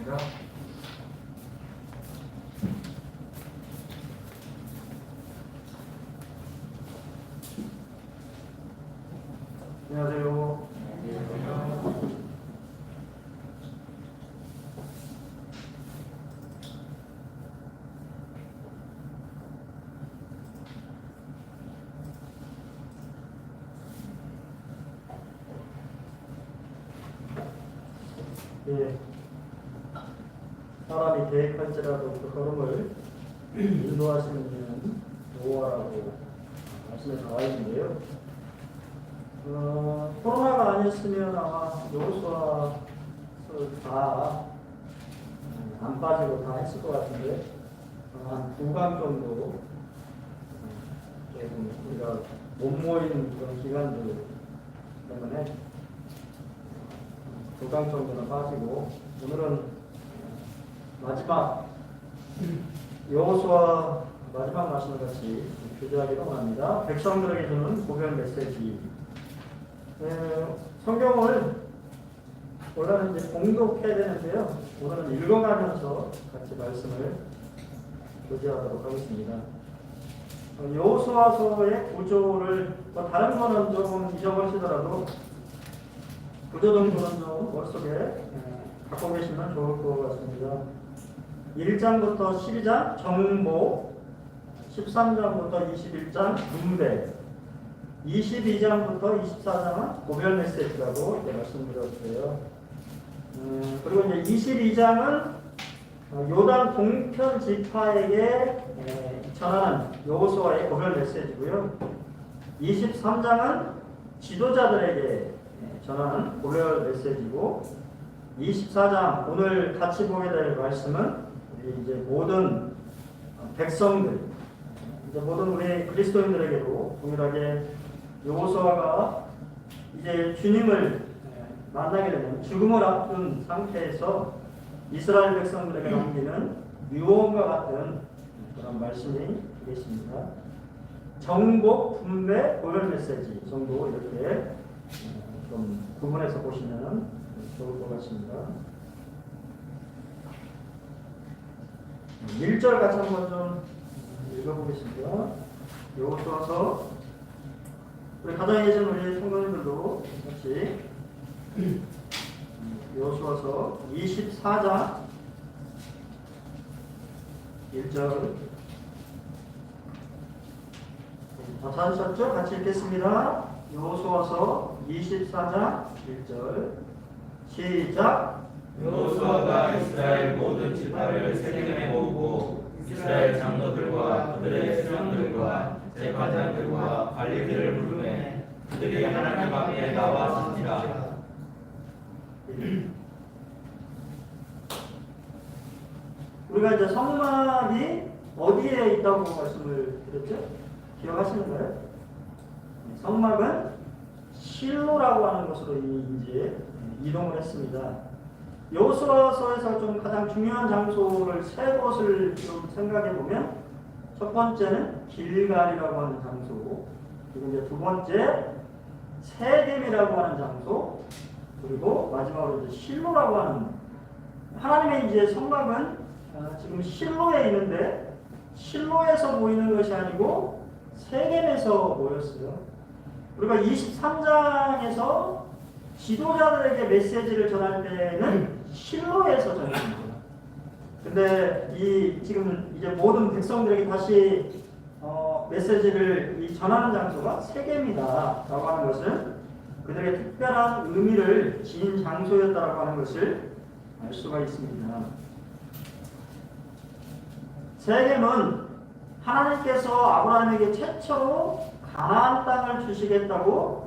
하겠습니다. 안녕하세요. 예, 사람이 계획할지라도 그 걸음을 인도하시는 이는 여호와라고 말씀에 나와 있는데요. 코로나가 아니었으면 아마 여호수아 다안 빠지고 다 했을 것 같은데 한 2강 정도 조금 우리가 못 모이는 그런 기간들 때문에 2강 정도는 빠지고 오늘은 마지막 여호수아 마지막 말씀을 같이 교제하기로 합니다. 백성들에게 주는 고별 메시지. 성경을 원래는 이제 봉독해야 되는데요. 오늘은 읽어가면서 같이 말씀을 교제하도록 하겠습니다. 여호수아서의 구조를 다른 거는 조금 잊어버리시더라도 구조 정도는 좀 머릿속에 갖고 계시면 좋을 것 같습니다. 1장부터 12장 정보, 13장부터 21장 분배, 22장부터 24장은 고별 메시지라고 말씀드렸어요. 그리고 이제 22장은 요단 동편 지파에게 전하는 여호수아의 고별 메시지고요. 23장은 지도자들에게 전하는 고별 메시지고, 24장 오늘 같이 보게 될 말씀은 우리 이제 모든 백성들, 이제 모든 우리 그리스도인들에게도 동일하게 여호수아가 이제 주님을 만나게 되면 죽음을 앞둔 상태에서 이스라엘 백성들에게 남기는 유언과 같은 그런 말씀이 되겠습니다. 정복, 분배, 고별 메시지 정도 이렇게 좀 구분해서 보시면 좋을 것 같습니다. 1절 같이 한번 좀 읽어보겠습니다. 여호수아서 우리 가정에 계신 우리 성도님들도 같이 여호수아서 24장 1절 다 찾으셨죠? 같이 읽겠습니다. 여호수아서 24장 1절 시작. 여호수아가 이스라엘 모든 지파를 세겜에 모으고 이스라엘 장로들과 그들의 수령들과 제사장들과 관리들을 부르매 그들이 하나님 앞에 나와서니라. 우리가 이제 성막이 어디에 있다고 말씀을 드렸죠? 기억하시는가요? 성막은 실로라고 하는 곳으로 이제 이동을 했습니다. 여호수아서에서 좀 가장 중요한 장소를 세 곳을 좀 생각해 보면, 첫 번째는 길갈이라고 하는 장소, 그리고 이제 두 번째 세겜이라고 하는 장소, 그리고 마지막으로 이제 실로라고 하는, 하나님의 이제 성막은 지금 실로에 있는데 실로에서 모이는 것이 아니고 세겜에서 모였어요. 우리가 23장에서 지도자들에게 메시지를 전할 때는 실로에서 전합니다. 근데 지금 이제 모든 백성들에게 다시 메시지를 전하는 장소가 세겜이다라고 하는 것은 그들의 특별한 의미를 지닌 장소였다라고 하는 것을 알 수가 있습니다. 세겜은 하나님께서 아브라함에게 최초로 가나안 땅을 주시겠다고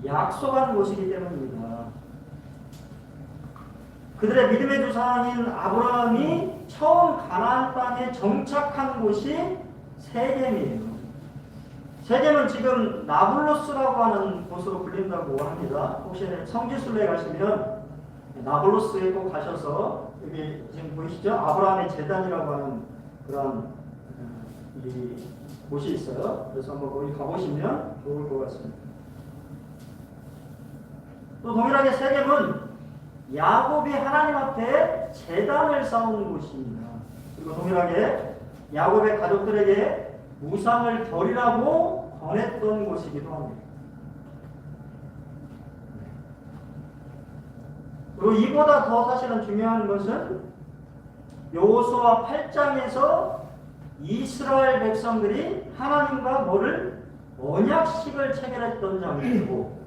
약속한 곳이기 때문입니다. 그들의 믿음의 조상인 아브라함이 처음 가나안 땅에 정착한 곳이 세겜이에요. 세겜은 지금 나블로스라고 하는 곳으로 불린다고 합니다. 혹시 성지순례 가시면 나블로스에 꼭 가셔서 여기 지금 보이시죠? 아브라함의 제단이라고 하는 그런 이 곳이 있어요. 그래서 한번 거기 가보시면 좋을 것 같습니다. 또 동일하게 세겜은 야곱이 하나님 앞에 제단을 쌓은 곳입니다. 그리고 동일하게 야곱의 가족들에게 우상을 버리라고 권했던 곳이기도 합니다. 그리고 이보다 더 사실은 중요한 것은 여호수아 8장에서 이스라엘 백성들이 하나님과 뭐를 언약식을 체결했던 장소고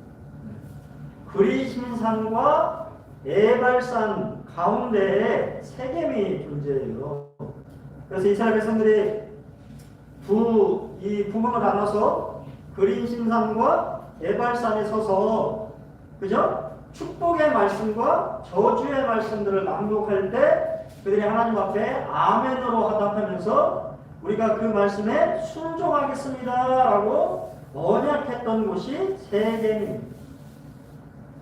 그리심산과 에발산 가운데에 세겜이 존재해요. 그래서 이스라엘 백성들이 이 부분을 나눠서 그리심산과 에발산에 서서 그죠? 축복의 말씀과 저주의 말씀들을 낭독할 때 그들이 하나님 앞에 아멘으로 화답하면서 우리가 그 말씀에 순종하겠습니다 라고 언약했던 곳이 세겜입니다.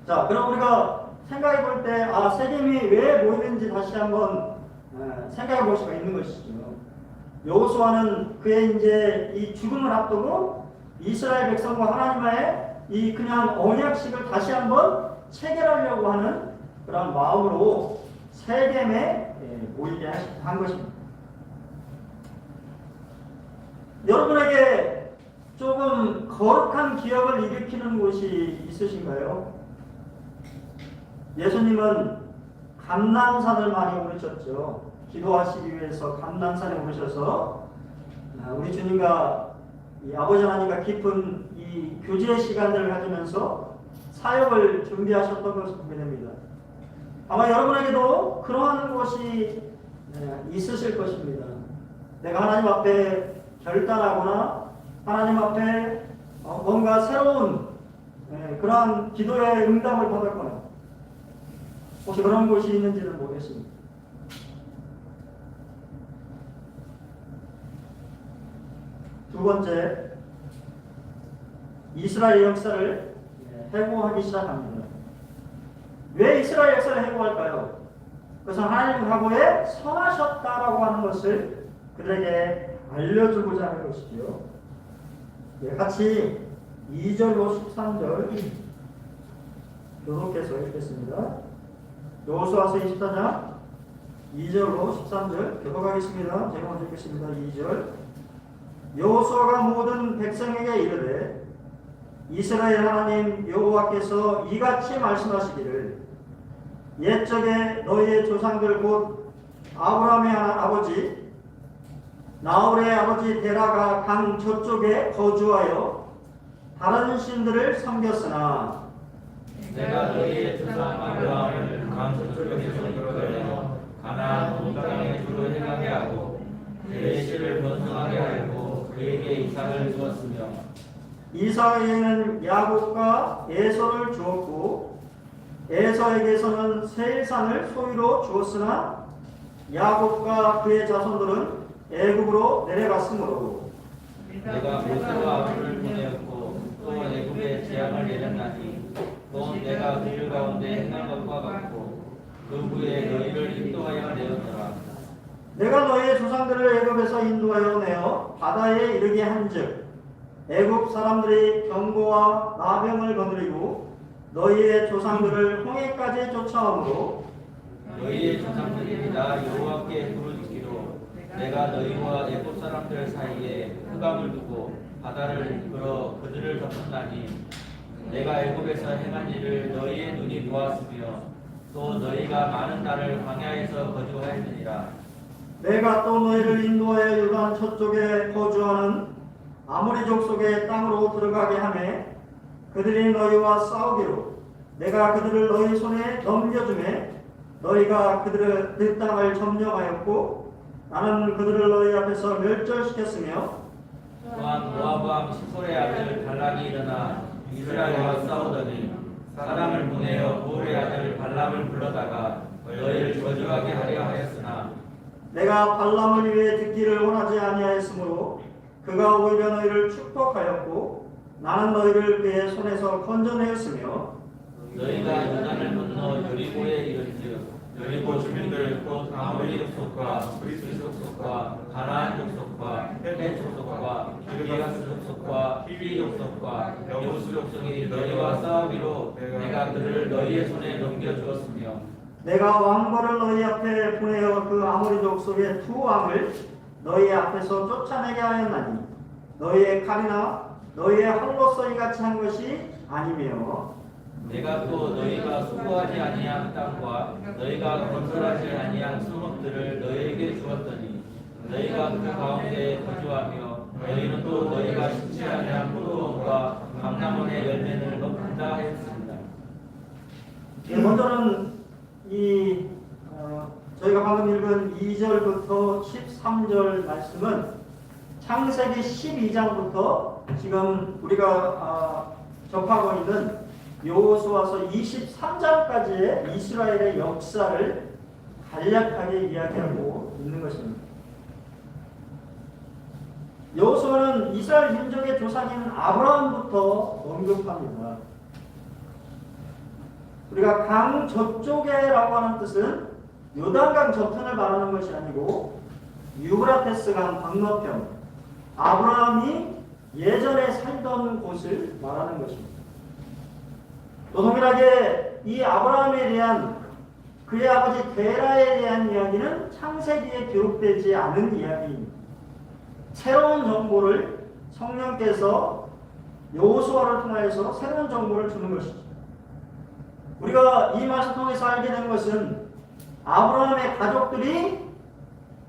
자, 그럼 우리가 생각해 볼 때 세겜이 왜 모이는지 다시 한번 생각해 볼 수가 있는 것이죠. 여호수아는 그의 이제 이 죽음을 앞두고 이스라엘 백성과 하나님의 이 그냥 언약식을 다시 한번 체결하려고 하는 그런 마음으로 세겜에 모이게 한 것입니다. 여러분에게 조금 거룩한 기억을 일으키는 곳이 있으신가요? 예수님은 감난산을 많이 오르셨죠. 기도하시기 위해서 감난산에 오르셔서 우리 주님과 이 아버지 하나님과 깊은 이 교제 시간들을 가지면서 사역을 준비하셨던 것을 보게 됩니다. 아마 여러분에게도 그러한 것이 있으실 것입니다. 내가 하나님 앞에 결단하거나 하나님 앞에 뭔가 새로운 그러한 기도의 응답을 받았거나 혹시 그런 곳이 있는지는 모르겠습니다. 두 번째, 이스라엘 역사를 해고하기 시작합니다. 왜 이스라엘 역사를 해고할까요? 그것은 하나님과의 선하셨다라고 하는 것을 그들에게 알려주고자 하는 것이죠. 같이 2절로 13절 교독해서 읽겠습니다. 여호수아서 24장 2절로 13절 교독하겠습니다. 제가 먼저 읽겠습니다. 2절 여호수아가 모든 백성에게 이르되 이스라엘 하나님 여호와께서 이같이 말씀하시기를 옛적에 너희의 조상들 곧 아브라함의 아버지 나홀의 아버지 데라가 강 저쪽에 거주하여 다른 신들을 섬겼으나 내가 너희의 조상 아브라함을 강 저쪽에서 이끌어내어 가나안 온 땅에 주로 행하게 하고 그의 씨를 번성하게 하고 그에게 이삭을 주었으며 이삭에게는 야곱과 에서를 주었고 에서에게서는 세일산을 소유로 주었으나 야곱과 그의 자손들은 애굽으로 내려갔으므로 내가 모세와 아론을 보내었고 또 애굽에 재앙을 내렸나니 또 내가 그들 가운데 행한 것과 같고 그 후에 너희를 인도하여 내었노라. 내가 너희의 조상들을 애굽에서 인도하여 내어 바다에 이르게 한즉 애굽 사람들이 병거와 나병을 거느리고 너희의 조상들을 홍해까지 쫓아오므로 너희의 조상들이 나 여호와께 부르짖기로 내가 너희와 애굽 사람들 사이에 흑암을 두고 바다를 이끌어 그들을 덮었나니 내가 애굽에서 행한 일을 너희의 눈이 보았으며 또 너희가 많은 날을 광야에서 거주하였느니라. 내가 또 너희를 인도하여 요단 저쪽에 거주하는 아모리 족속의 땅으로 들어가게 하매 그들이 너희와 싸우기로 내가 그들을 너희 손에 넘겨주매 너희가 그 땅을 점령하였고 나는 그들을 너희 앞에서 멸절시켰으며 또한 모압 왕 시솔의 아들 발락이 일어나 이스라엘과 싸우더니 사람을 보내어 보울의 아들 발람을 불러다가 너희를 저주하게 하려 하였으나 내가 발람을 위해 듣기를 원하지 아니하였으므로 그가 오히려 너희를 축복하였고 나는 너희를 그의 손에서 건져내었으며 너희가 요단을 건너 여리고에 이른즉 여리고 주민들 곧 아모리 족속과 브리스 족속과 가나안 족속과 헷 족속과 기르가스 족속과 히위 족속과 여부스 족속이 너희와 싸우기로 내가 그들을 너희의 손에 넘겨주었으며 내가 왕벌을 너희 앞에 보내어 그 아모리 족속의 두 왕을 너희 앞에서 쫓아내게 하였나니 너희의 칼이나 너희의 활로서 이같이 한 것이 아니며 내가 또 너희가 수고하지 아니한 땅과 너희가 건설하지 아니한 성읍들을 너희에게 주었더니 너희가 그 가운데 거주하며 너희는 또 너희가 심지 아니한 포도원과 감람원의 열매를 먹는다 했습니다. 먼저는 저희가 방금 읽은 2절부터 13절 말씀은 창세기 12장부터 지금 우리가 접하고 있는 여호수아서 23장까지의 이스라엘의 역사를 간략하게 이야기하고 있는 것입니다. 여호수아는 이스라엘 민족의 조상인 아브라함부터 언급합니다. 우리가 강 저쪽에라고 하는 뜻은 요단강 저편을 말하는 것이 아니고 유브라테스 강 건너편, 아브라함이 예전에 살던 곳을 말하는 것입니다. 또 동일하게 이 아브라함에 대한 그의 아버지 데라에 대한 이야기는 창세기에 기록되지 않은 이야기입니다. 새로운 정보를 성령께서 여호수아를 통하여서 새로운 정보를 주는 것이죠. 우리가 이 말씀을 통해서 알게 된 것은 아브라함의 가족들이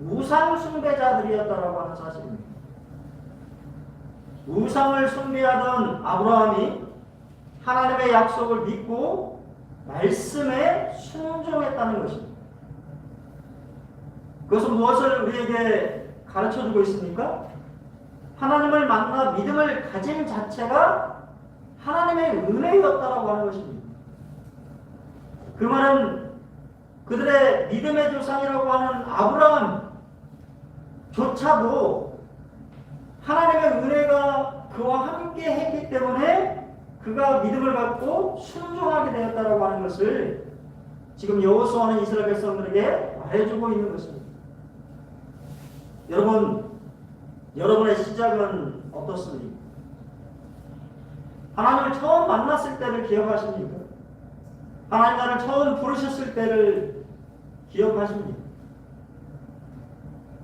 우상 숭배자들이었다라고 하는 사실입니다. 우상을 숭배하던 아브라함이 하나님의 약속을 믿고 말씀에 순종했다는 것입니다. 그것은 무엇을 우리에게 가르쳐주고 있습니까? 하나님을 만나 믿음을 가진 자체가 하나님의 은혜였다라고 하는 것입니다. 그 말은 그들의 믿음의 조상이라고 하는 아브라함조차도 하나님의 은혜가 그와 함께 했기 때문에 그가 믿음을 갖고 순종하게 되었다라고 하는 것을 지금 여호수아는 이스라엘 백성들에게 말해주고 있는 것입니다. 여러분의 시작은 어떻습니까? 하나님을 처음 만났을 때를 기억하십니까? 하나님 나를 처음 부르셨을 때를 기억하십니까?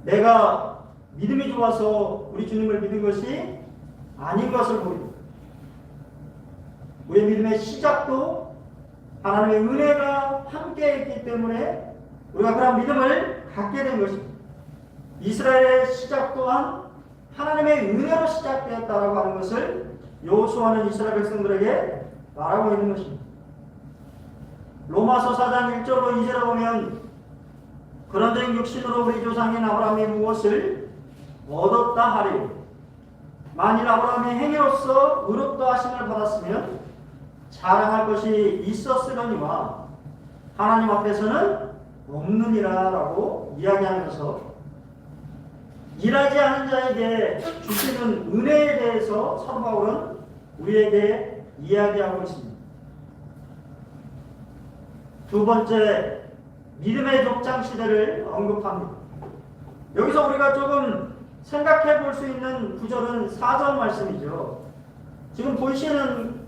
내가 믿음이 좋아서 우리 주님을 믿은 것이 아닌 것을 보입니다. 우리의 믿음의 시작도 하나님의 은혜가 함께 있기 때문에 우리가 그런 믿음을 갖게 된 것입니다. 이스라엘의 시작 또한 하나님의 은혜로 시작되었다라고 하는 것을 여호수아는 이스라엘 백성들에게 말하고 있는 것입니다. 로마서 4장 1절로 2절에 보면 그런즉 육신으로 우리 조상인 아브라함이 무엇을 얻었다 하리 만일 아브라함이 행위로서 의롭다 하심을 받았으면 자랑할 것이 있었으려니와 하나님 앞에서는 없느니라 라고 이야기하면서 일하지 않은 자에게 주시는 은혜에 대해서 사도 바울은 우리에게 이야기하고 있습니다. 두 번째, 믿음의 족장 시대를 언급합니다. 여기서 우리가 조금 생각해 볼 수 있는 구절은 4절 말씀이죠. 지금 보이시는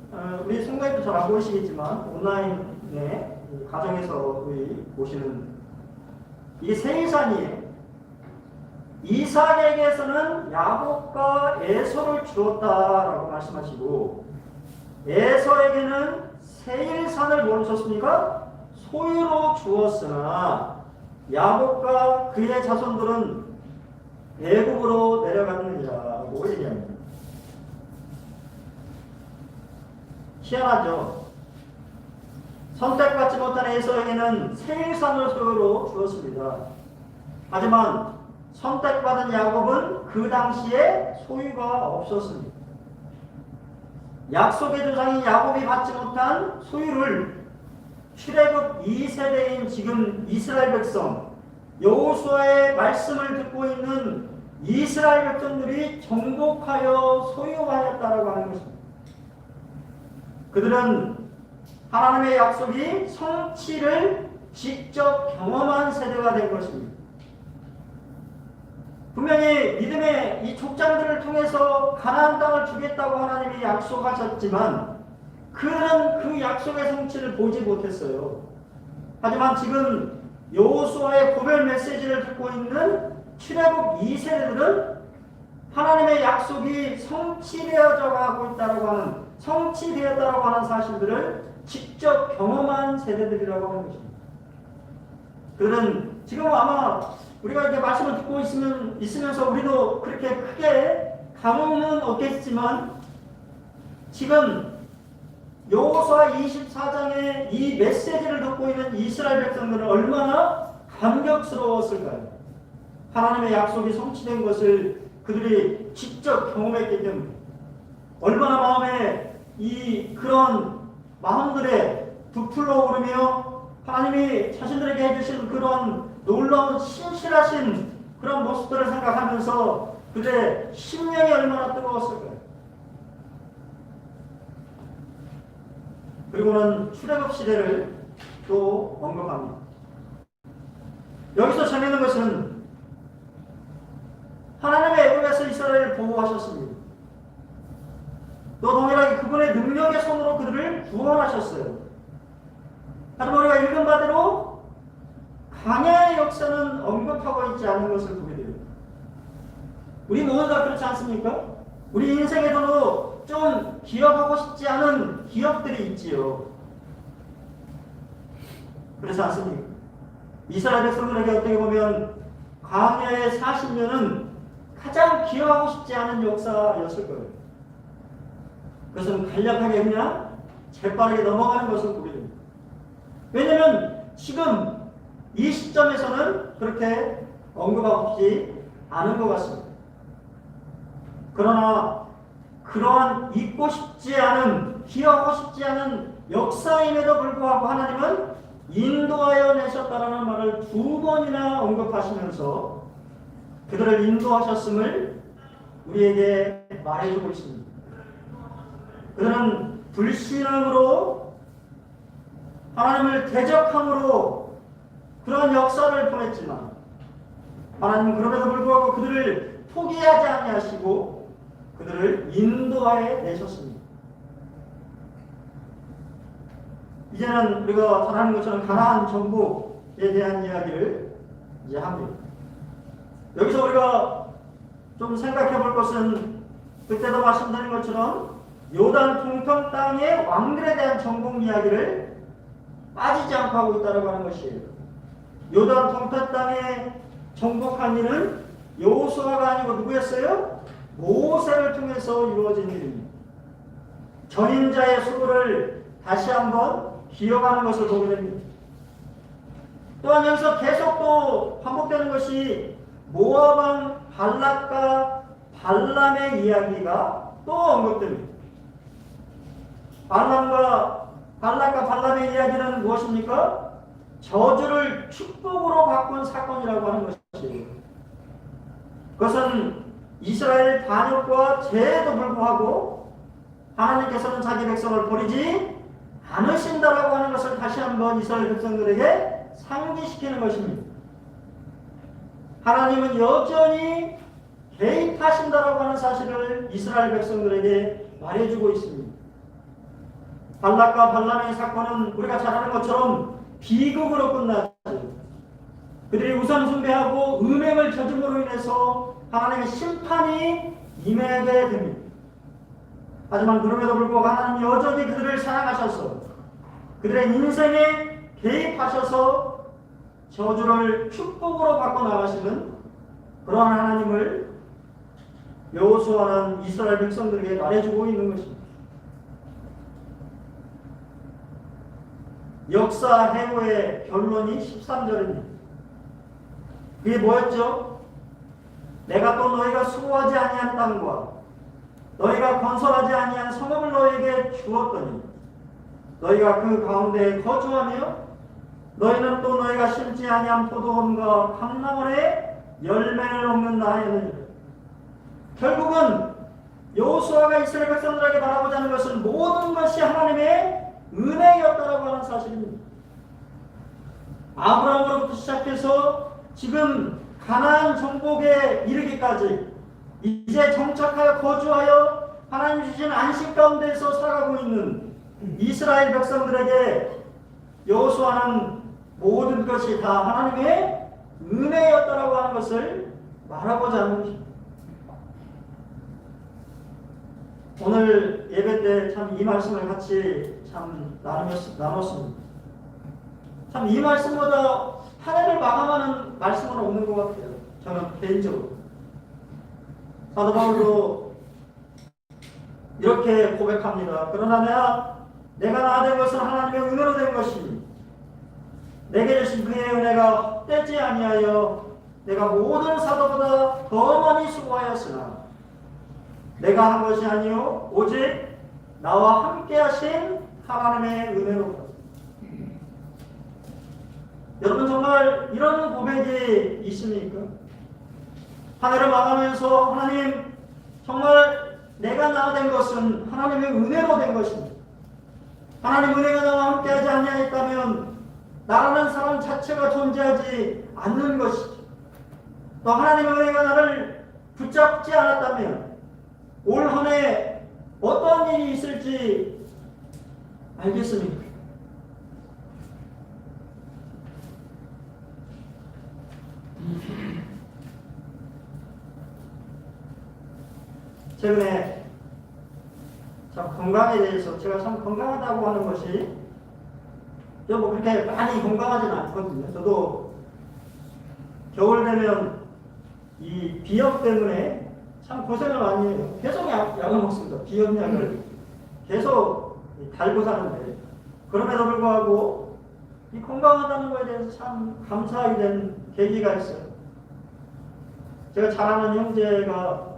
우리 성도님도 잘 안 보이시겠지만 온라인에 가정에서 보시는 이게 세일산이에요. 이삭에게서는 야곱과 에서를 주었다라고 말씀하시고 에서에게는 세일산을 뭐로 줬습니까? 소유로 주었으나 야곱과 그의 자손들은 애굽으로 내려갔느니라고 얘기합니다. 희한하죠. 선택받지 못한 에서에게는 세일산을 소유로 주었습니다. 하지만 선택받은 야곱은 그 당시에 소유가 없었습니다. 약속의 조상인 야곱이 받지 못한 소유를 출애굽 2세대인 지금 이스라엘 백성, 여호수아의 말씀을 듣고 있는 이스라엘 백성들이 정복하여 소유하였다라고 하는 것입니다. 그들은 하나님의 약속이 성취를 직접 경험한 세대가 된 것입니다. 분명히 믿음의 이 족장들을 통해서 가나안 땅을 주겠다고 하나님이 약속하셨지만 그는 그 약속의 성취를 보지 못했어요. 하지만 지금 여호수아의 고별 메시지를 듣고 있는 출애굽 2세대들은 하나님의 약속이 성취되어져 가고 있다고 하는, 성취되었다고 하는 사실들을 직접 경험한 세대들이라고 하는 것입니다. 그들은 지금 아마 우리가 이렇게 말씀을 듣고 있으면서 우리도 그렇게 크게 감흥은 없겠지만 지금 여호수아 24장의 이 메시지를 듣고 있는 이스라엘 백성들은 얼마나 감격스러웠을까요? 하나님의 약속이 성취된 것을 그들이 직접 경험했기 때문에 얼마나 마음에 그런 마음들에 부풀어 오르며 하나님이 자신들에게 해주신 그런 놀라운 신실하신 그런 모습들을 생각하면서 그들의 심령이 얼마나 뜨거웠을까요? 그리고는 출애굽 시대를 또 언급합니다. 여기서 재미있는 것은 하나님의 애굽에서 이스라엘을 보호하셨습니다. 또 동일하게 그분의 능력의 손으로 그들을 구원하셨어요. 하지만 우리가 읽은 바대로 광야의 역사는 언급하고 있지 않은 것을 보게 됩니다. 우리 모두 다 그렇지 않습니까? 우리 인생에서도 좀 기억하고 싶지 않은 기억들이 있지요. 그렇지 않습니까? 이스라엘 백성들에게 어떻게 보면 광야의 40년은 가장 기억하고 싶지 않은 역사였을 거예요. 그것은 간략하게 그냥 재빠르게 넘어가는 것을 보게 됩니다. 왜냐하면 지금 이 시점에서는 그렇게 언급하고 싶지 않은 것 같습니다. 그러나 그러한 잊고 싶지 않은, 기억하고 싶지 않은 역사임에도 불구하고 하나님은 인도하여 내셨다라는 말을 2번이나 언급하시면서 그들을 인도하셨음을 우리에게 말해주고 있습니다. 그들은 불신앙으로 하나님을 대적함으로 그런 역사를 보냈지만 하나님은 그럼에도 불구하고 그들을 포기하지 아니하시고 그들을 인도하여 내셨습니다. 이제는 우리가 잘 아는 것처럼 가나안 정복에 대한 이야기를 이제 합니다. 여기서 우리가 좀 생각해 볼 것은 그때도 말씀드린 것처럼 요단 동편 땅의 왕들에 대한 정복 이야기를 빠지지 않고 하고 있다고 하는 것이에요. 요단 동편 땅에 정복한 일은 여호수아가 아니고 누구였어요? 모세를 통해서 이루어진 일입니다. 전인자의 수고를 다시 한번 기억하는 것을 보게 됩니다. 또한 여기서 계속 또 반복되는 것이 모압 왕 발락과 발람의 이야기가 또 언급됩니다. 발락과 발람의 이야기는 무엇입니까? 저주를 축복으로 바꾼 사건이라고 하는 것이에요. 그것은 이스라엘 반역과 죄에도 불구하고 하나님께서는 자기 백성을 버리지 않으신다라고 하는 것을 다시 한번 이스라엘 백성들에게 상기시키는 것입니다. 하나님은 여전히 개입하신다라고 하는 사실을 이스라엘 백성들에게 말해주고 있습니다. 발락과 발람의 사건은 우리가 잘 아는 것처럼 비극으로 끝났죠. 그들이 우상 숭배하고 음행을 저줌으로 인해서 하나님의 심판이 임하게 됩니다. 하지만 그럼에도 불구하고 하나님 여전히 그들을 사랑하셔서 그들의 인생에 개입하셔서 저주를 축복으로 바꿔나가시는 그러한 하나님을 여호수아는 이스라엘 백성들에게 말해주고 있는 것입니다. 역사 해고의 결론이 13절입니다. 그게 뭐였죠? 내가 또 너희가 수고하지 아니한 땅과 너희가 건설하지 아니한 성읍을 너희에게 주었더니 너희가 그 가운데에 거주하며 너희는 또 너희가 심지 아니한 포도원과 감람원에 열매를 먹는다 하였느니라. 결국은 여호수아가 이스라엘 백성들에게 바라보자는 것은 모든 것이 하나님의 은혜였다라고 하는 사실입니다. 아브라함으로부터 시작해서 지금 가나안 정복에 이르기까지 이제 정착하여 거주하여 하나님 주신 안식 가운데서 살아가고 있는 이스라엘 백성들에게 여호수아는 모든 것이 다 하나님의 은혜였다라고 하는 것을 말하고자 하는 것입니다. 오늘 예배 때 참 이 말씀을 같이 참 나눴습니다. 참 이 말씀보다 한 해를 마감하는 말씀은 없는 것 같아요. 저는 개인적으로. 사도 바울도 이렇게 고백합니다. 그러나 내가 나된 것은 하나님의 은혜로 된 것이니 내게 주신 그의 은혜가 헛되지 아니하여 내가 모든 사도보다 더 많이 수고하였으나 내가 한 것이 아니요 오직 나와 함께 하신 하나님의 은혜로다. 여러분 정말 이런 고백이 있습니까? 한 해를 마감하면서 하나님 정말 내가 나된 것은 하나님의 은혜로 된 것입니다. 하나님 은혜가 나와 함께하지 아니하였다면 나라는 사람 자체가 존재하지 않는 것이죠. 또 하나님의 은혜가 나를 붙잡지 않았다면 올 한 해 어떠한 일이 있을지 알겠습니까? 최근에 참 건강에 대해서 제가 참 건강하다고 하는 것이 저 뭐 그렇게 많이 건강하지는 않거든요. 저도 겨울 되면 이 비염 때문에 참 고생을 많이 해요. 계속 약을 먹습니다. 비염약을 계속 달고 사는데 그럼에도 불구하고 이 건강하다는 것에 대해서 참 감사하게 된 계기가 있어요. 제가 잘 아는 형제가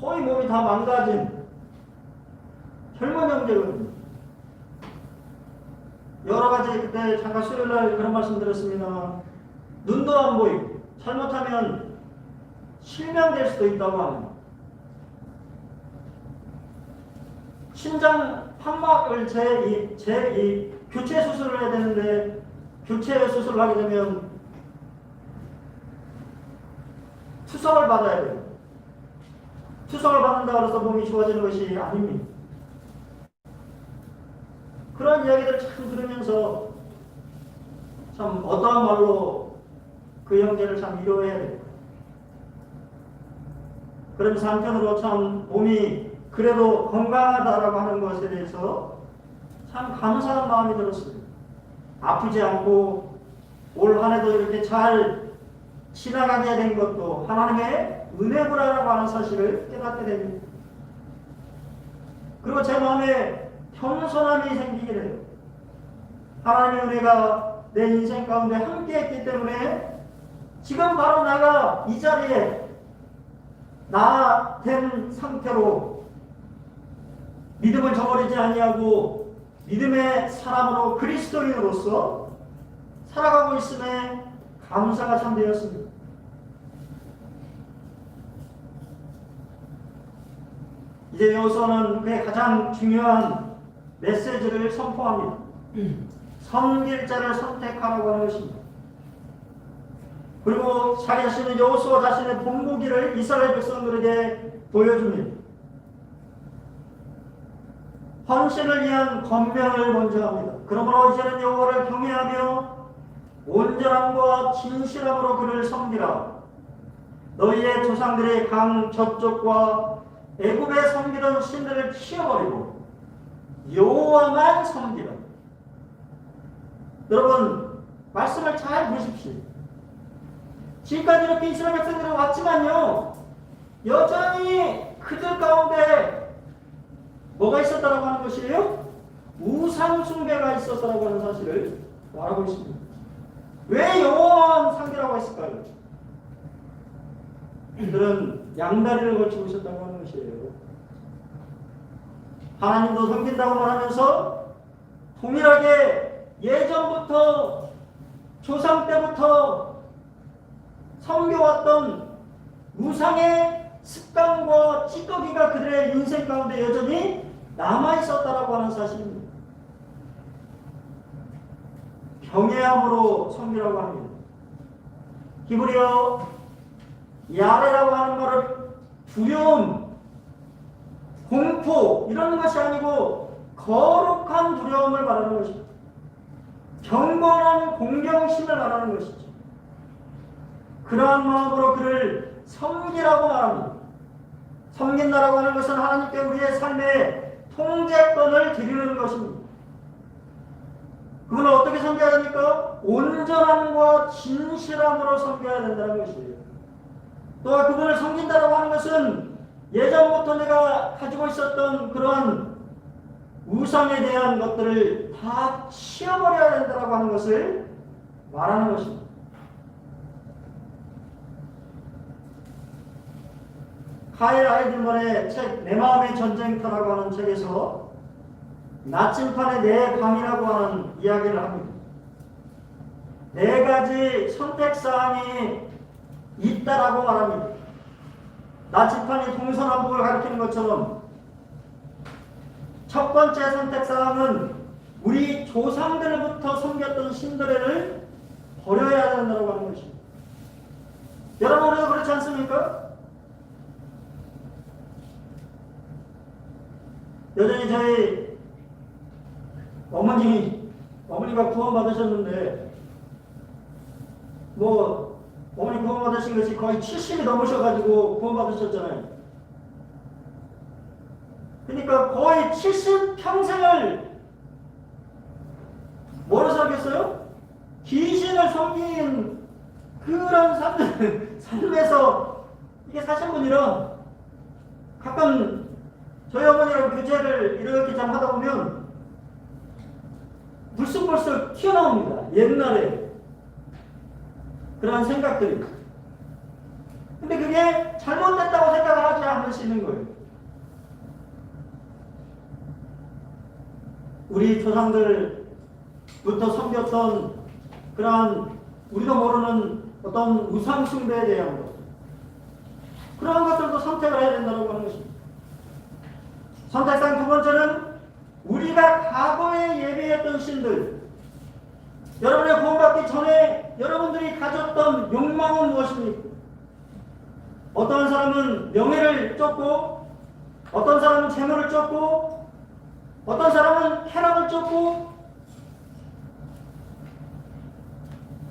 거의 몸이 다 망가진 젊은 형제거든요. 여러 가지 그때 잠깐 수요일날 그런 말씀 드렸습니다. 눈도 안 보이고 잘못하면 실명될 수도 있다고 하는 신장 판막을 교체 수술을 해야 되는데 교체 수술을 하게 되면 투석을 받아야 돼요. 투석을 받는다고 해서 몸이 좋아지는 것이 아닙니다. 그런 이야기들을 참 들으면서 참 어떠한 말로 그 형제를 참 위로해야 될까. 그러면서 한편으로 참 몸이 그래도 건강하다라고 하는 것에 대해서 참 감사한 마음이 들었습니다. 아프지 않고 올 한 해도 이렇게 잘 지나가게 된 것도 하나님의 은혜구나라고 하는 사실을 깨닫게 됩니다. 그리고 제 마음에 겸손함이 생기게 돼요. 하나님의 은혜가 내 인생 가운데 함께했기 때문에 지금 바로 내가 이 자리에 나 된 상태로 믿음을 저버리지 아니하고 믿음의 사람으로 그리스도인으로서 살아가고 있음에 감사가 참 되었습니다. 이제 여호수아는 그의 가장 중요한 메시지를 선포합니다. 섬길 자를 선택하라고 하는 것입니다. 그리고 자기 자신은 여호수아 자신의 본보기를 이스라엘 백성들에게 보여줍니다. 헌신을 위한 권면을 먼저 합니다. 그러므로 이제는 여호와를 경외하며 온전함과 진실함으로 그를 섬기라. 너희의 조상들이 강 저쪽과 애굽에 섬기던 신들을 치워버리고 여호와만 섬기라. 여러분 말씀을 잘 보십시오. 지금까지 이렇게 이스라엘 백성들이 왔지만요 여전히 그들 가운데 뭐가 있었다라고 하는 것이에요? 우상 숭배가 있었다라고 하는 사실을 말하고 있습니다. 왜 여호와만 섬기라고 했을까요? 그들은 양다리를 걸치고 있었다고 하는 것이에요. 하나님도 섬긴다고 말하면서 동일하게 예전부터 조상 때부터 섬겨왔던 우상의 습관과 찌꺼기가 그들의 인생 가운데 여전히 남아있었다라고 하는 사실입니다. 경외함으로 섬기라고 합니다. 히브리어 야레라고 하는 말은 두려움, 공포 이런 것이 아니고 거룩한 두려움을 말하는 것입니다. 경건한 공경심을 말하는 것이죠. 그러한 마음으로 그를 섬기라고 말합니다. 섬긴다라고 하는 것은 하나님께 우리의 삶의 통제권을 드리는 것입니다. 그걸 어떻게 섬겨야 됩니까? 온전함과 진실함으로 섬겨야 된다는 것이에요. 또한 그분을 섬긴다라고 하는 것은 예전부터 내가 가지고 있었던 그러한 우상에 대한 것들을 다 치워버려야 된다라고 하는 것을 말하는 것입니다. 카일 아이들만의 책 내 마음의 전쟁터라고 하는 책에서 나침판의 네 방이라고 하는 이야기를 합니다. 네 가지 선택사항이 있다라고 말합니다. 나침판이 동서남북을 가리키는 것처럼 첫 번째 선택사항은 우리 조상들부터 섬겼던 신들을 버려야 된다고 하는 것입니다. 여러분, 우리도 그렇지 않습니까? 여전히 저희 어머니가 구원받으셨는데 어머니 구원받으신 것이 거의 70이 넘으셔가지고 구원받으셨잖아요. 그러니까 거의 70평생을 뭐로 살겠어요? 귀신을 섬긴 그런 삶에서 이게 사신 분이라 가끔 저희 어머니랑 교제를 이렇게 좀 하다 보면 불쑥불쑥 튀어나옵니다. 옛날에 그런 생각들이. 근데 그게 잘못됐다고 생각을 하지 않을 수 있는 거예요. 우리 조상들부터 섬겼던 그러한 우리도 모르는 어떤 우상숭배에 대한 것, 그러한 것들도 선택을 해야 된다고 하는 것입니다. 선택상 두 번째는 우리가 과거에 예배했던 신들, 여러분의 구원받기 전에 여러분들이 가졌던 욕망은 무엇입니까? 어떤 사람은 명예를 쫓고, 어떤 사람은 재물을 쫓고, 어떤 사람은 쾌락을 쫓고,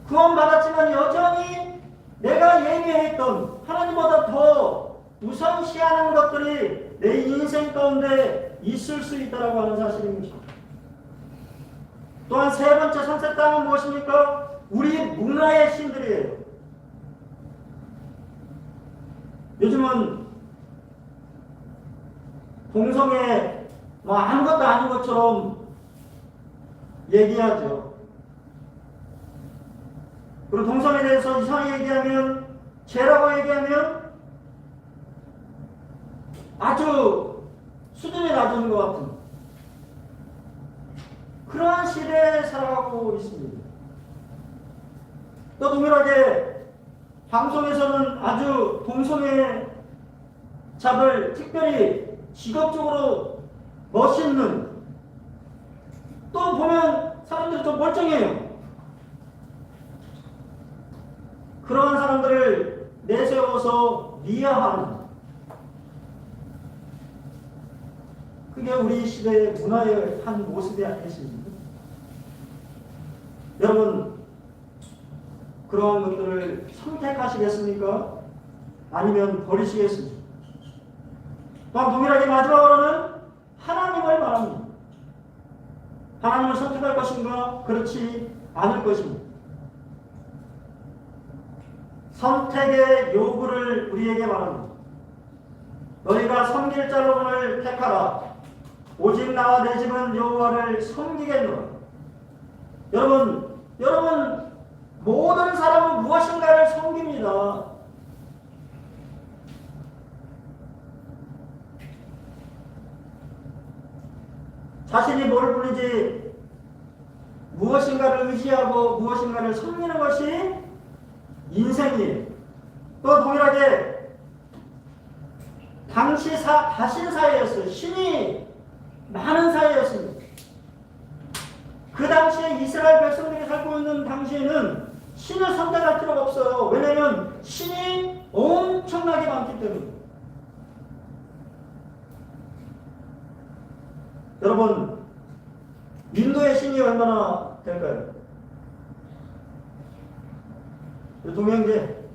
구원받았지만 여전히 내가 예배했던 하나님보다 더 우선시하는 것들이 내 인생 가운데 있을 수 있다고 하는 사실입니다. 또한 세 번째 선택당은 무엇입니까? 우리 문화의 신들이에요. 요즘은 동성애 아무것도 아닌 것처럼 얘기하죠. 그리고 동성애에 대해서 이상하게 얘기하면, 죄라고 얘기하면 아주 수준이 낮은 것 같은 그러한 시대에 살아가고 있습니다. 또 동일하게 방송에서는 아주 동성애 잡을 특별히 직업적으로 멋있는, 또 보면 사람들이 좀 멀쩡해요. 그러한 사람들을 내세워서 미화하는, 그게 우리 시대의 문화의 한 모습이 아니겠습니까? 여러분, 그러한 것들을 선택하시겠습니까? 아니면 버리시겠습니까? 또한 동일하게 마지막으로는 하나님을 말합니다. 하나님을 선택할 것인가? 그렇지 않을 것입니다. 선택의 요구를 우리에게 말합니다. 너희가 섬길 자를 택하라. 오직 나와 내 집은 여호와를 섬기겠노라. 여러분 모든 사람은 무엇인가를 섬깁니다. 자신이 뭘 부르지 무엇인가를 의지하고 무엇인가를 섬기는 것이 인생이에요. 또 동일하게 당시 다신 사회였어요. 신이 많은 사회였습니다. 그 당시에 이스라엘 백성들이 살고 있는 당시에는 신을 선택할 필요가 없어요. 왜냐하면 신이 엄청나게 많기 때문에. 여러분, 인도의 신이 얼마나 될까요? 동영제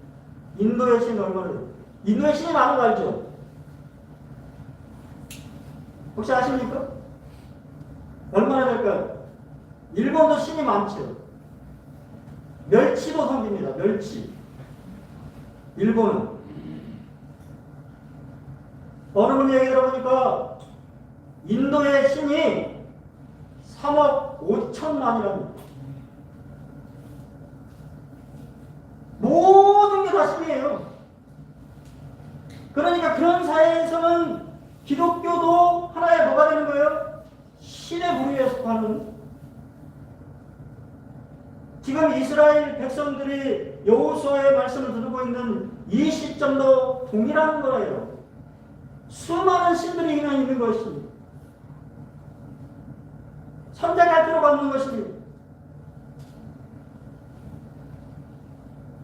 인도의 신이 얼마나 돼요? 인도의 신이 많은 거 알죠? 혹시 아십니까? 얼마나 될까요? 일본도 신이 많죠. 멸치도 섬깁니다. 멸치. 일본은. 어느 분 얘기 들어보니까 인도의 신이 3억 5천만이랍니다. 모든 게 다 신이에요. 그러니까 그런 사회에서는 기독교도 하나의 뭐가 되는 거예요? 신의 부류에 속하는. 지금 이스라엘 백성들이 여호수아의 말씀을 듣고 있는 이 시점도 동일한 거예요. 수많은 신들이 그냥 있는 것입니다. 선택할 필요가 없는 것입니다.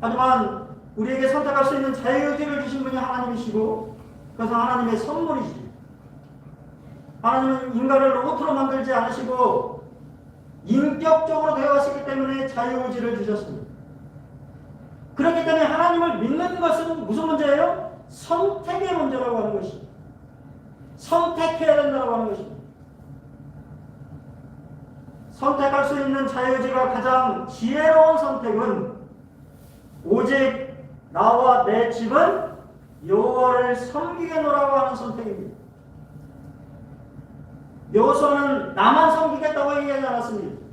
하지만 우리에게 선택할 수 있는 자유의지를 주신 분이 하나님이시고 그래서 하나님의 선물이지. 하나님은 인간을 로봇으로 만들지 않으시고 인격적으로 되어왔기 때문에 자유의지를 주셨습니다. 그렇기 때문에 하나님을 믿는 것은 무슨 문제예요? 선택의 문제라고 하는 것입니다. 선택해야 된다고 하는 것입니다. 선택할 수 있는 자유의지가 가장 지혜로운 선택은 오직 나와 내 집은 여호와를 섬기겠노라고 하는 선택입니다. 여호수아는 나만 섬기겠다고 얘기하지 않았습니다.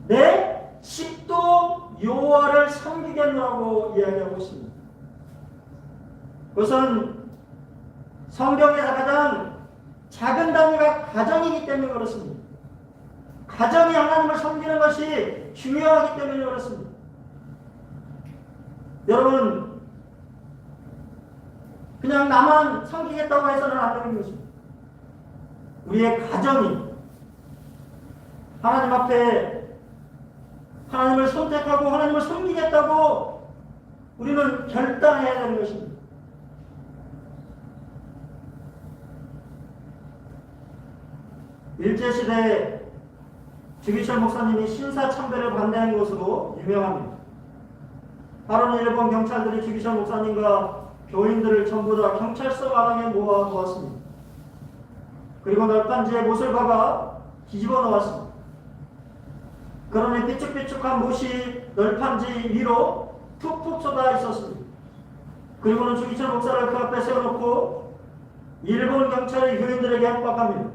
내 집도 여호와를 섬기겠노라고 이야기하고 있습니다. 그것은 성경에서 가장 작은 단위가 가정이기 때문에 그렇습니다. 가정이 하나님을 섬기는 것이 중요하기 때문에 그렇습니다. 여러분, 그냥 나만 섬기겠다고 해서는 안 되는 것입니다. 우리의 가정이 하나님 앞에 하나님을 선택하고 하나님을 섬기겠다고 우리는 결단해야 되는 것입니다. 일제시대에 주기철 목사님이 신사참배를 반대한 것으로 유명합니다. 바로는 일본 경찰들이 주기철 목사님과 교인들을 전부 다 경찰서 마당에 모아두었습니다. 그리고 널판지에 못을 박아 뒤집어 놓았습니다. 그러니 삐쭉삐쭉한 못이 널판지 위로 툭툭 쏟아 있었습니다. 그리고는 주기철 목사를 그 앞에 세워놓고 일본 경찰이 교인들에게 협박합니다.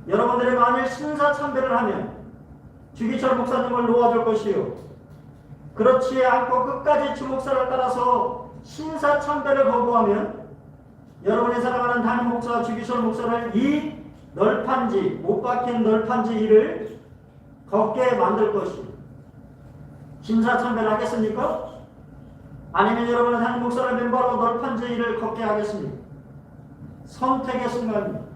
여러분들이 만일 신사참배를 하면 주기철 목사님을 놓아줄 것이요, 그렇지 않고 끝까지 주목사를 따라서 신사참배를 거부하면 여러분이 사랑하는 담임 목사 주기철 목사를 이 널판지, 못 박힌 널판지 위를 걷게 만들 것이요. 신사참배를 하겠습니까? 아니면 여러분의 담임 목사를 맨발로 널판지 위를 걷게 하겠습니까? 선택의 순간입니다.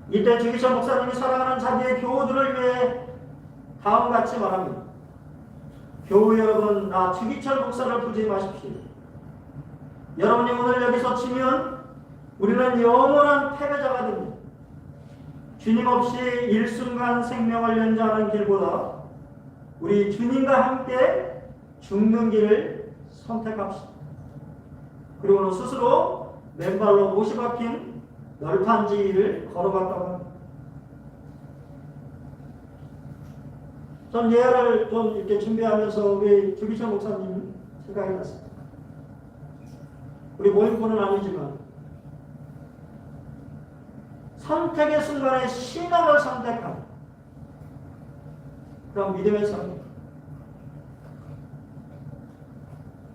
이때 주기철 목사님이 사랑하는 자기의 교우들을 위해 다음같이 말합니다. 교우 여러분, 나 주기철 목사를 부지 마십시오. 여러분이 오늘 여기서 치면 우리는 영원한 패배자가 됩니다. 주님 없이 일순간 생명을 연장하는 길보다 우리 주님과 함께 죽는 길을 선택합시다. 그리고는 스스로 맨발로 못이 박힌 널판지를 걸어갔다고 합니다. 전 예화를 좀 이렇게 준비하면서 우리 주기철 목사님 생각이 났습니다. 우리 모임꾼은 아니지만 선택의 순간에 신앙을 선택한 그런 믿음의 선택.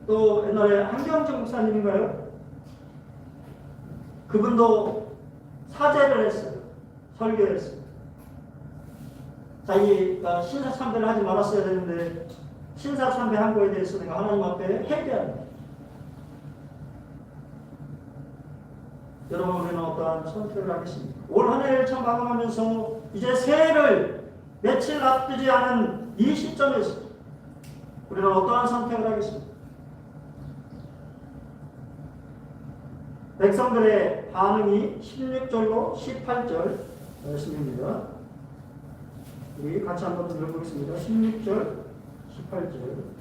또 옛날에 한경정 목사님인가요? 그분도 사죄를 했어요. 설교를 했어요. 자기가 신사참배를 하지 말았어야 되는데 신사참배 한 거에 대해서 내가 하나님 앞에 회개합니다. 여러분, 우리는 어떠한 선택을 하겠습니까? 올 한 해를 참 마감하면서 이제 새해를 며칠 앞두지 않은 이 시점에서 우리는 어떠한 선택을 하겠습니까? 백성들의 반응이 16절로 18절 말씀입니다. 우리 같이 한번 들어보겠습니다. 16절, 18절.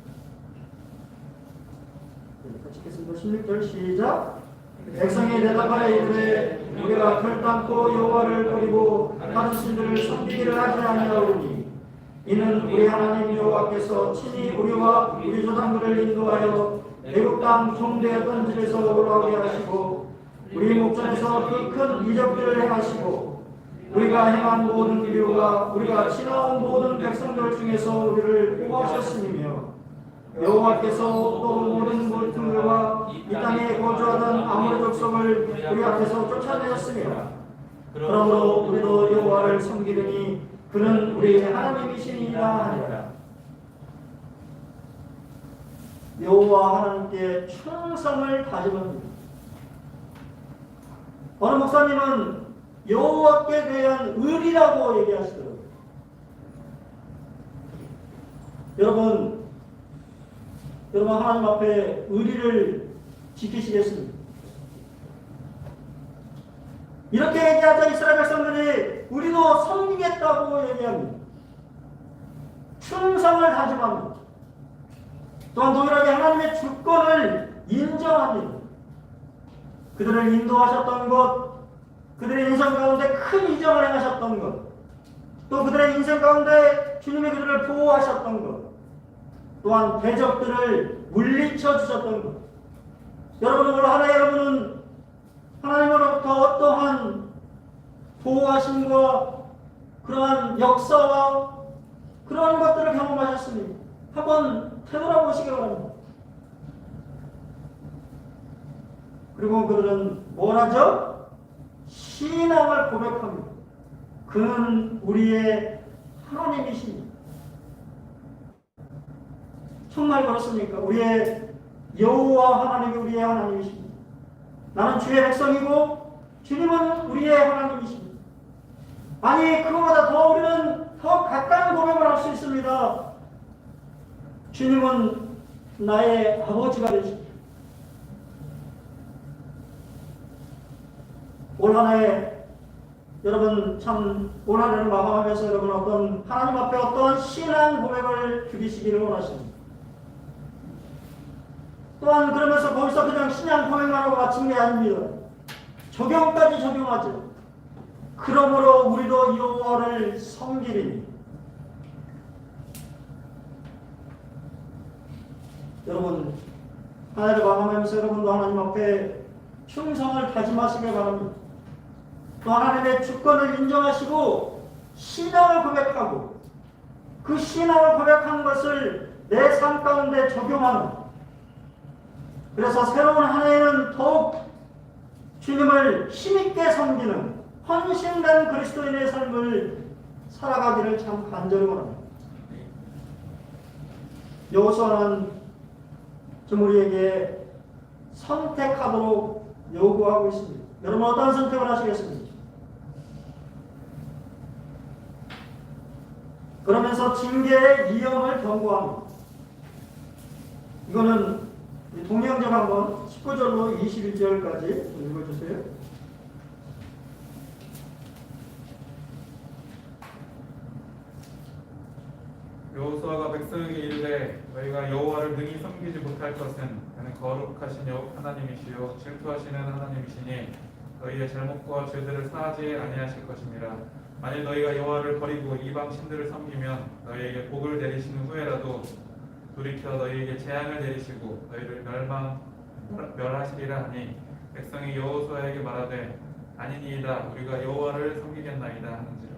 같이 읽겠습니다. 16절 시작. 백성이 대답하여 이르되 우리가 결단코 여호와를 버리고 다른 신들을 섬기기를 하지 아니하오니 이는 우리 하나님 여호와께서 친히 우리와 우리 조상들을 인도하여 애굽 땅 종되었던 집에서 올라오게 하시고 우리 목전에서 그 큰 이적들을 행하시고 우리가 행한 모든 비유가 우리가 지나온 모든 백성들 중에서 우리를 뽑아주셨음이며 여호와께서 또 모든 물들과 이 땅에 거주하던 아모리 족속을 우리 앞에서 쫓아내었으며 그러므로 우리도 여호와를 섬기려니 그는 우리 하나님이시니라 하니라. 여호와 하나님께 충성을 다짐합니다. 어느 목사님은 여호와께 대한 의리라고 얘기하시더라고요. 여러분 하나님 앞에 의리를 지키시겠습니까? 이렇게 얘기하자 이스라엘 백성들이 우리도 섬기겠다고 얘기합니다. 충성을 다짐합니다. 또한 동일하게 하나님의 주권을 인정합니다. 그들을 인도하셨던 것, 그들의 인생 가운데 큰 이적을 행하셨던 것, 또 그들의 인생 가운데 주님이 그들을 보호하셨던 것, 또한 대적들을 물리쳐 주셨던 것. 여러분 오늘 하나 여러분은 하나님으로부터 어떠한 보호하심과 그러한 역사와 그러한 것들을 경험하셨습니까? 한번 되돌아보시기 바랍니다. 그리고 그들은 뭘 하죠? 신앙을 고백합니다. 그는 우리의 하나님이십니다. 정말 그렇습니까? 우리의 여호와 하나님이 우리의 하나님이십니다. 나는 주의 백성이고 주님은 우리의 하나님이십니다. 아니 그거보다 더 우리는 더 가까운 고백을 할 수 있습니다. 주님은 나의 아버지가 되십니다. 올 한해 여러분 참 올 한해를 마감하면서 여러분 어떤 하나님 앞에 어떤 신앙 고백을 드리시기를 원하십니다. 또한 그러면서 거기서 그냥 신앙 고백만 하고 마친 게 아닙니다. 적용까지 적용하죠. 그러므로 우리도 여호와를 섬기리니. 여러분 하나를 마감하면서 여러분도 하나님 앞에 충성을 다짐하시길 바랍니다. 또 하나님의 주권을 인정하시고 신앙을 고백하고 그 신앙을 고백한 것을 내 삶 가운데 적용하는, 그래서 새로운 한 해에는 더욱 주님을 힘있게 섬기는 헌신된 그리스도인의 삶을 살아가기를 참 간절히 원합니다. 여호수아는 좀 우리에게 선택하도록 요구하고 있습니다. 여러분 어떤 선택을 하시겠습니까? 그러면서 징계의 위험을 경고합니다. 이거는 동영적 한번 19절로 21절까지 읽어주세요. 여호수아가 백성에게 이르되 너희가 여호와를 능히 섬기지 못할 것은 그는 거룩하신 하나님이시요 질투하시는 하나님이시니 너희의 잘못과 죄들을 사하지 아니하실 것임이라. 만일 너희가 여호와를 버리고 이방 신들을 섬기면 너희에게 복을 내리시는 후에라도 돌이켜 너희에게 재앙을 내리시고 너희를 멸하시리라 하니 백성이 여호수아에게 말하되 아니니이다 우리가 여호와를 섬기겠나이다 하는지라.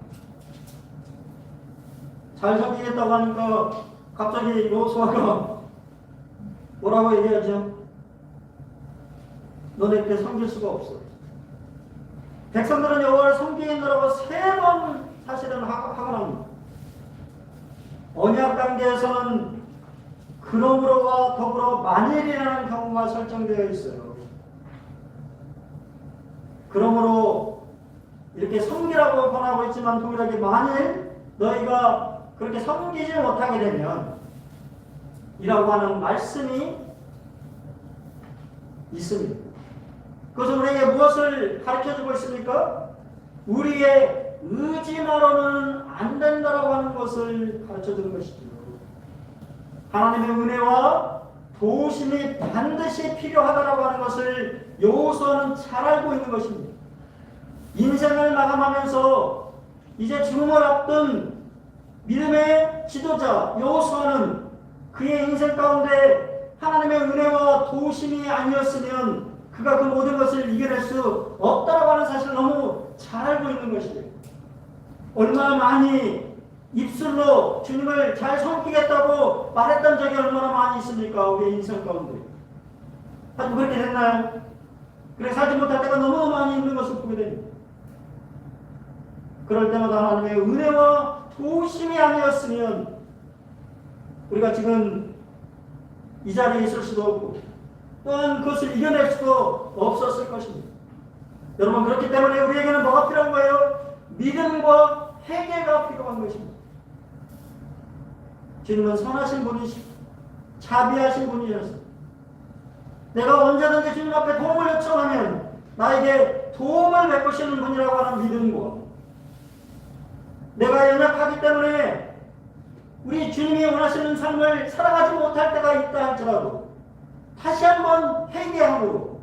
잘 섬기겠다고 하니까 갑자기 여호수아가 뭐라고 얘기하죠? 너네께 섬길 수가 없어. 백성들은 여호와를 섬기겠노라고 3번 사실은 하고 납니다. 언약 단계에서는 그러므로와 더불어 만일이라는 경우가 설정되어 있어요. 그러므로 이렇게 섬기라고 권하고 있지만 동일하게 만일 너희가 그렇게 섬기지 못하게 되면 이라고 하는 말씀이 있습니다. 그것은 우리에게 무엇을 가르쳐주고 있습니까? 우리의 의지만으로는 안 된다라고 하는 것을 가르쳐주는 것이죠. 하나님의 은혜와 도우심이 반드시 필요하다라고 하는 것을 여호수아는 잘 알고 있는 것입니다. 인생을 마감하면서 이제 죽음을 앞둔 믿음의 지도자 여호수아는 그의 인생 가운데 하나님의 은혜와 도우심이 아니었으면 그가 그 모든 것을 이겨낼 수 없다라고 하는 사실을 너무 잘 알고 있는 것이에요. 얼마나 많이 입술로 주님을 잘 섬기겠다고 말했던 적이 얼마나 많이 있습니까? 우리 인생 가운데. 하지만 그렇게 됐나요? 그래 살지 못할 때가 너무너무 많이 있는 것을 보게 됩니다. 그럴 때마다 하나님의 은혜와 도우심이 아니었으면 우리가 지금 이 자리에 있을 수도 없고 또한 그것을 이겨낼 수도 없었을 것입니다. 여러분 그렇기 때문에 우리에게는 뭐가 필요한 거예요? 믿음과 회개가 필요한 것입니다. 주님은 선하신 분이시고 자비하신 분이셨습니다. 내가 언제든지 주님 앞에 도움을 요청하면 나에게 도움을 베푸시는 분이라고 하는 믿음과 내가 연약하기 때문에 우리 주님이 원하시는 삶을 살아가지 못할 때가 있다 할지라도 다시 한번 회개함으로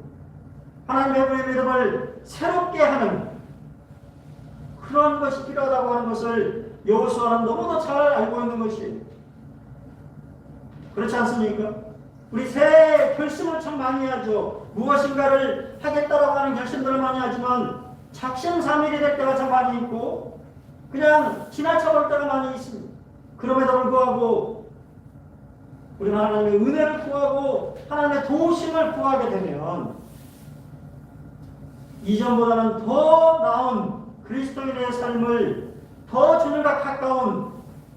하나님의 우리의 믿음을 새롭게 하는 그런 것이 필요하다고 하는 것을 여호수아는 너무도 잘 알고 있는 것이에요. 그렇지 않습니까? 우리 새해 결심을 참 많이 하죠. 무엇인가를 하겠다라고 하는 결심들을 많이 하지만 작심삼일이 될 때가 참 많이 있고 그냥 지나쳐 볼 때가 많이 있습니다. 그럼에도 불구하고 우리는 하나님의 은혜를 구하고 하나님의 도우심을 구하게 되면 이전보다는 더 나은 그리스도인의 삶을 더 주님과 가까운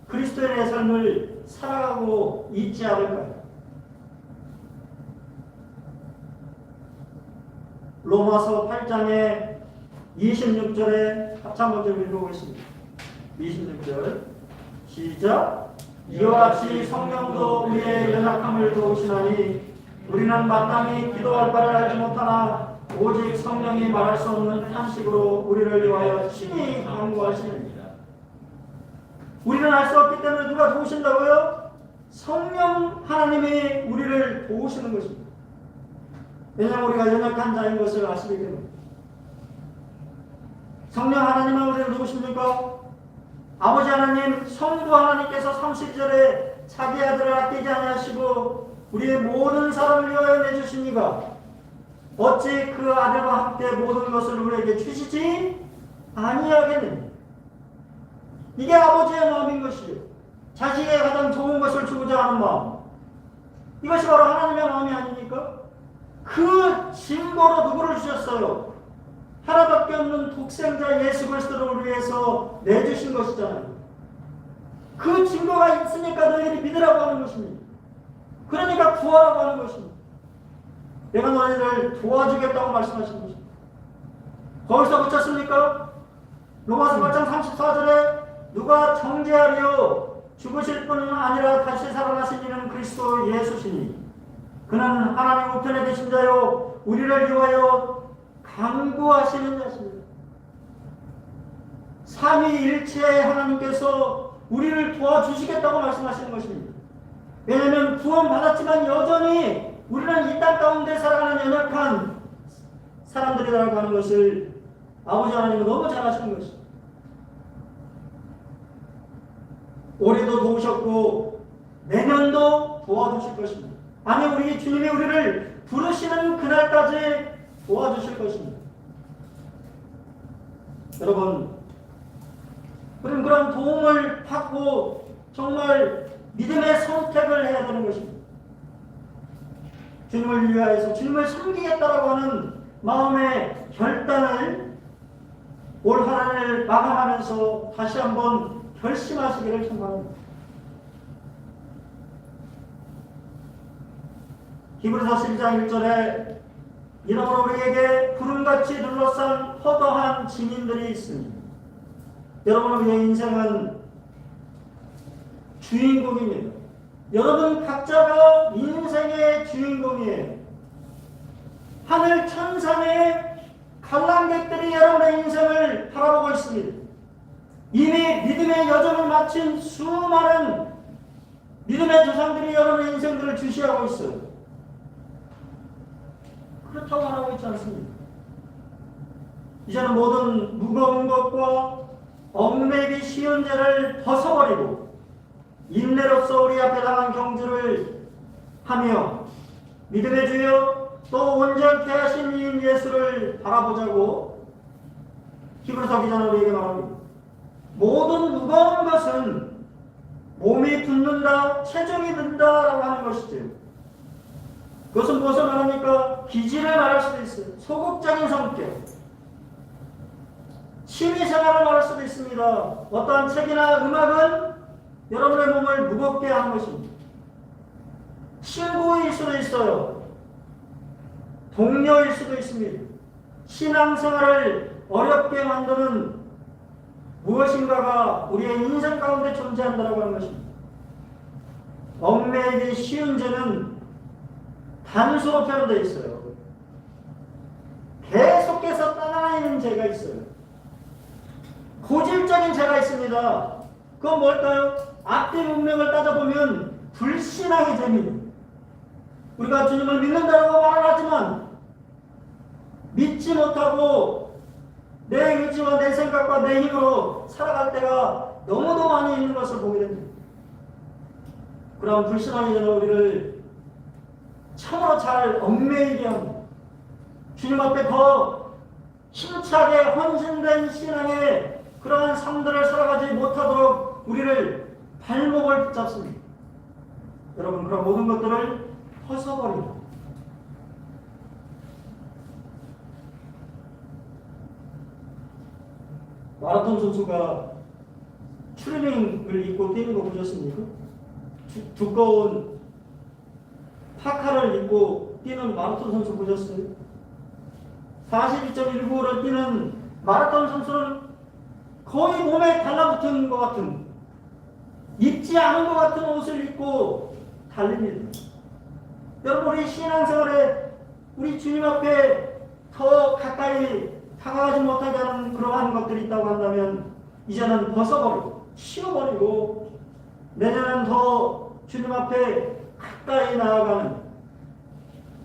그리스도인의 삶을 살아가고 있지 않을까요? 로마서 8장의 26절에 같이 한번 좀 읽어보겠습니다. 26절 시작. 이와 같이 성령도 우리의 연약함을 도우시나니 우리는 마땅히 기도할 바를 알지 못하나 오직 성령이 말할 수 없는 탄식으로 우리를 위하여 친히 간구하시느니라. 우리는 알 수 없기 때문에 누가 도우신다고요? 성령 하나님이 우리를 도우시는 것입니다. 왜냐하면 우리가 연약한 자인 것을 아시기 때문에. 성령 하나님은 우리를 누구십니까? 아버지 하나님, 성부 하나님께서 32절에 자기 아들을 아끼지 아니하시고 우리의 모든 사람을 위하여 내주시니가 어찌 그 아들과 함께 모든 것을 우리에게 주시지 아니하겠느냐. 이게 아버지의 마음인 것이요 자식에게 가장 좋은 것을 주고자 하는 마음, 이것이 바로 하나님의 마음이 아닙니까? 그 증거로 누구를 주셨어요? 하나밖에 없는 독생자 예수 그리스도를 우리 위해서 내주신 것이잖아요. 그 증거가 있으니까 너희들이 믿으라고 하는 것입니다. 그러니까 구하라고 하는 것입니다. 내가 너희를 도와주겠다고 말씀하신 것입니다. 거기서 붙였습니까? 로마서 8장 34절에 누가 정죄하리요 죽으실 뿐은 아니라 다시 살아나신 이는 그리스도 예수시니 그는 하나님 우편에 계신 자요 우리를 위하여 강구하시는 자십니다. 삼위일체의 하나님께서 우리를 도와주시겠다고 말씀하시는 것입니다. 왜냐하면 구원받았지만 여전히 우리는 이 땅 가운데 살아가는 연약한 사람들이라고 하는 것을 아버지 하나님은 너무 잘 아시는 것입니다. 올해도 도우셨고 내년도 도와주실 것입니다. 아니 우리 주님이 우리를 부르시는 그날까지 도와주실 것입니다. 여러분 우리는 그런 도움을 받고 정말 믿음의 선택을 해야 되는 것입니다. 주님을 위하여서 주님을 섬기겠다라고 하는 마음의 결단을 올 한 해를 마감하면서 다시 한번 결심하시기를 청구합니다. 히브리서 11장 1절에 이러므로 우리에게 구름같이 둘러싼 허다한 증인들이 있습니다. 여러분 우리의 인생은 주인공입니다. 여러분 각자가 인생의 주인공이에요. 하늘 천상의 관람객들이 여러분의 인생을 바라보고 있습니다. 이미 믿음의 여정을 마친 수많은 믿음의 조상들이 여러분의 인생들을 주시하고 있어요. 그렇다고 말하고 있지 않습니다. 이제는 모든 무거운 것과 얽매기 쉬운 죄를 벗어버리고 인내로서 우리 앞에 당한 경주를 하며 믿음의 주여 또 온전케 하신 이인 예수를 바라보자고 히브리서 기자는 우리에게 말합니다. 모든 무거운 것은 몸이 붓는다, 체중이 든다라고 하는 것이죠. 그것은 무엇을 말합니까? 기질을 말할 수도 있어요. 소극적인 성격, 취미생활을 말할 수도 있습니다. 어떠한 책이나 음악은 여러분의 몸을 무겁게 하는 것입니다. 친구일 수도 있어요. 동료일 수도 있습니다. 신앙생활을 어렵게 만드는 무엇인가가 우리의 인생 가운데 존재한다고 하는 것입니다. 얽매이기 쉬운 죄는 단수로 표현되어 있어요. 계속해서 따라다니는 죄가 있어요. 고질적인 죄가 있습니다. 그건 뭘까요? 앞뒤 문맥을 따져보면 불신앙의 죄입니다. 우리가 주님을 믿는다고 말을 하지만 믿지 못하고 내 의지와 내 생각과 내 힘으로 살아갈 때가 너무도 많이 있는 것을 보게 됩니다. 그럼 불신앙의 죄는 우리를 참으로 잘 얽매이게 합니다. 주님 앞에 더 힘차게 헌신된 신앙의 그러한 삶들을 살아가지 못하도록 우리를 발목을 붙잡습니다. 여러분, 그런 모든 것들을 벗어버립니다. 마라톤 선수가 트레이닝을 입고 뛰는 거 보셨습니까? 두꺼운 파카를 입고 뛰는 마라톤 선수 보셨어요? 42.195를 뛰는 마라톤 선수는 거의 몸에 달라붙은 것 같은, 입지 않은 것 같은 옷을 입고 달립니다. 여러분, 우리 신앙생활에 우리 주님 앞에 더 가까이 다가가지 못하게 하는 그러한 것들이 있다고 한다면 이제는 벗어버리고 치워버리고 내년은 더 주님 앞에 가까이 나아가는,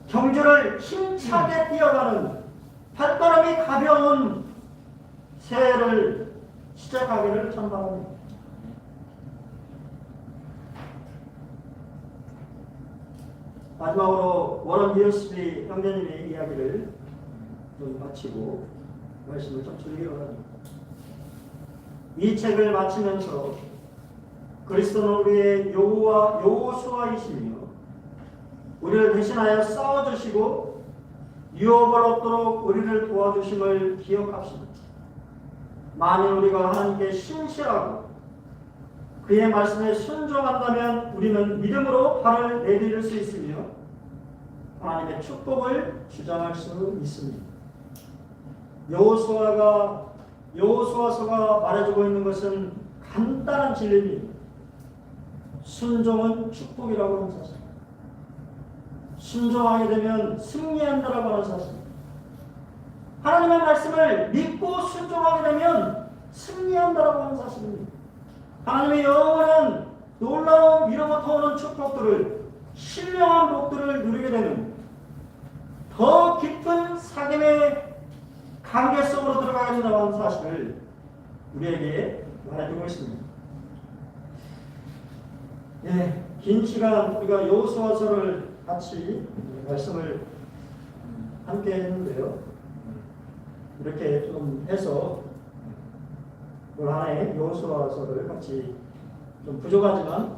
경주를 힘차게 뛰어가는, 발걸음이 가벼운 새해를 시작하기를 참바랍니다. 마지막으로 워런 위어스비 형제님의 이야기를 좀 마치고 말씀을 좀 줄이기로 합니다. 이 책을 마치면서 그리스도는 우리의 여호수아이시며 우리를 대신하여 싸워주시고 유업을 얻도록 우리를 도와주심을 기억합시다. 만일 우리가 하나님께 신실하고 그의 말씀에 순종한다면 우리는 믿음으로 발을 내디딜 수 있으며 하나님의 축복을 주장할 수 있습니다. 여호수아서가 말해주고 있는 것은 간단한 진리입니다. 순종은 축복이라고 하는 사실, 순종하게 되면 승리한다라고 하는 사실, 하나님의 말씀을 믿고 순종하게 되면 승리한다라고 하는 사실입니다. 하나님의 영원한 놀라운 위로부터 오는 축복들을, 신령한 복들을 누리게 되는 더 깊은 사귐의 관계 속으로 들어가게 된다는 사실을 우리에게 말해주고 있습니다. 예, 긴 시간 우리가 여호수아서를 같이 말씀을 함께 했는데요. 이렇게 좀 해서 올 한해 여호수아서를 같이 좀 부족하지만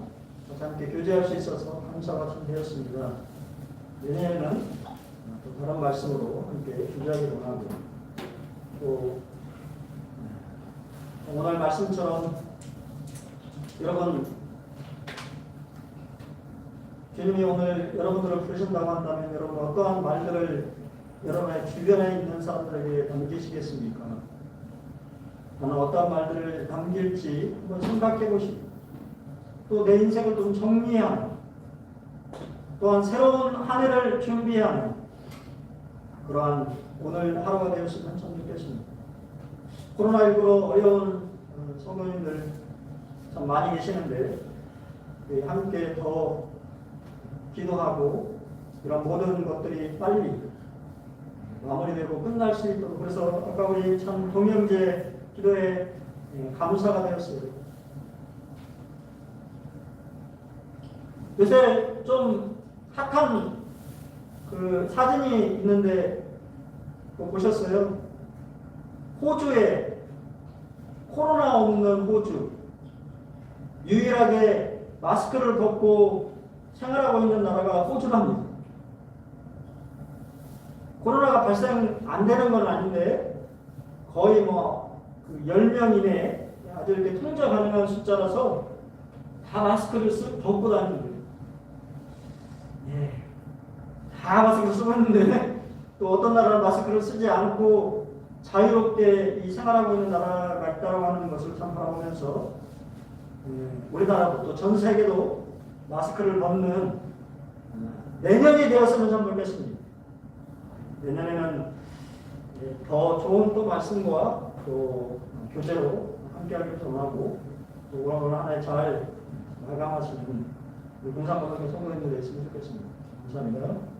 같이 함께 교제할 수 있어서 감사가 참 되었습니다. 내년에는 또 다른 말씀으로 함께 교제하기로 하고, 또 오늘 말씀처럼 여러분, 주님이 오늘 여러분들을 부르신다고 한다면 여러분 어떠한 말들을 여러분의 주변에 있는 사람들에게 남기시겠습니까? 나는 어떠한 말들을 남길지 한번 생각해 보시고, 또 내 인생을 좀 정리하는, 또한 새로운 한 해를 준비하는 그러한 오늘 하루가 되었으면 참 좋겠습니다. 코로나19로 어려운 성도님들 참 많이 계시는데 함께 더 기도하고 이런 모든 것들이 빨리 마무리되고 끝날 수 있도록. 그래서 아까 우리 참 동영재 기도에 감사가 되었어요. 요새 좀 핫한 그 사진이 있는데 그거 보셨어요? 호주에 코로나 없는 호주, 유일하게 마스크를 벗고 생활하고 있는 나라가 호주랍니다. 코로나가 발생 안 되는 건 아닌데 거의 그 10명 이내 아주 이렇게 통제 가능한 숫자라서 다 마스크를 벗고 다니는 거예요. 예. 다 마스크를 쓰고 있는데 또 어떤 나라는 마스크를 쓰지 않고 자유롭게 이 생활하고 있는 나라가 있다고 하는 것을 참 바라보면서 우리나라도 또 전 세계도 마스크를 벗는 내년이 되었으면 참 좋겠습니다. 내년에는 더 좋은 또 말씀과 또 교제로 함께하길 원하고 또 오늘 한 해 잘 마감하시는 우리 공산고등학교 성도님들 됐으면 좋겠습니다. 감사합니다.